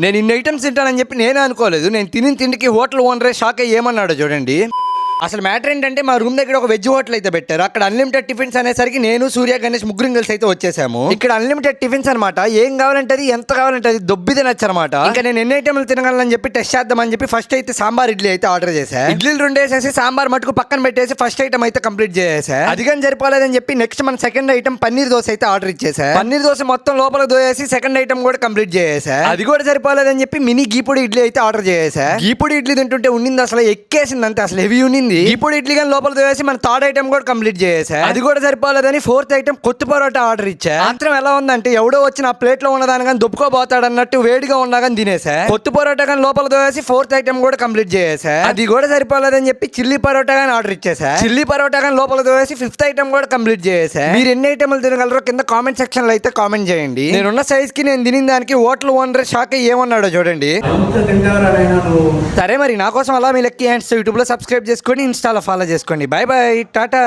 నేను ఇన్ని ఐటమ్స్ తింటానని చెప్పి నేనే అనుకోలేదు. నేను తిని తిండికి హోటల్ ఓనరే షాక్ అయ్యి ఏమన్నాడో చూడండి. అసలు మ్యాటర్ ఏంటంటే మా రూమ్ దగ్గర ఒక వెజ్ హోటల్ అయితే పెట్టారు. అక్కడ అన్లిమిటెడ్ టిఫిన్స్ అనేసరికి నేను సూర్య గణేష్ ముగ్గురు కలిసి అయితే వచ్చేసాము. ఇక్కడ అన్లిమిటెడ్ టిఫిన్స్ అనమాట. ఏం కావాలంటే అది, ఎంత కావాలంటే అది దొబ్బి తినచ్చు అనమాట. ఇంకా నేను ఎన్ని ఐటమ్లు తినగలని చెప్పి టెస్ట్ చేద్దామని చెప్పి ఫస్ట్ అయితే సాంబార్ ఇడ్లీ అయితే ఆర్డర్ చేశా. ఇడ్లీలు 2 వేసేసి సాంబార్ మటుకు పక్కన పెట్టేసి ఫస్ట్ ఐటమ్ అయితే కంప్లీట్ చేసేసా. అది కానీ సరిపోలేదని చెప్పి నెక్స్ట్ మన సెకండ్ ఐటమ్ పన్నీర్ దోశ అయితే ఆర్డర్ ఇచ్చేసా. పన్నీర్ దోశ మొత్తం లోపల దోసేసి సెకండ్ ఐటమ్ కూడా కంప్లీట్ చేసేసా. అది కూడా సరిపోలేదని చెప్పి మినీ గీపొడి ఇడ్లీ అయితే ఆర్డర్ చేసా. గీపొడి ఇడ్లీ తింటుంటే ఉండింది అసలు ఎక్కేసింది అంతే, అసలు హెవీ ఉండింది. గీపొడి ఇడ్లీ లోపల వేసి మన థర్డ్ ఐటమ్ కూడా కంప్లీట్ చేసా. అది కూడా సరిపోలేదని ఫోర్త్ ఐటమ్ కొత్త పరోటా ఆర్డర్ ఇచ్చా. మాత్రం ఎలా ఉందంటే ఎవడో వచ్చి నా ప్లేట్ లో ఉన్నదాని కానీ దుబ్బుకోబోతాడు అన్నట్టు వేడిగా ఉన్నా కానీ తినేసా. కొత్త పరోటా కానీ లోపల వేసి ఫోర్త్ ఐటమ్ కూడా కంప్లీట్ చేసా. అది కూడా సరిపోలేదని చెప్పి చిల్లీ పరోటా కానీ ఆర్డర్ ఇచ్చేసా. చిల్లీ పరోటా కానీ లోపల వేసి ఫిఫ్త్ ఐటమ్ కూడా కంప్లీట్ చేసా. మీరు ఎన్ని ఐటమ్లు తినగలరో కింద కామెంట్ సెక్షన్ లో అయితే కామెంట్ చేయండి. నేనున్న సైజ్ కి నేను తినిన దానికి హోటల్ ఓనర్ షాక్ అయ్యి ఏమన్నాడో చూడండి. సరే మరి నా కోసం అలా మీ లక్కీ హ్యాండ్స్ యూట్యూబ్ లో సబ్స్క్రైబ్ చేసుకొని ఇన్స్టాలో ఫాలో చేసుకోండి. Bye bye, Tata.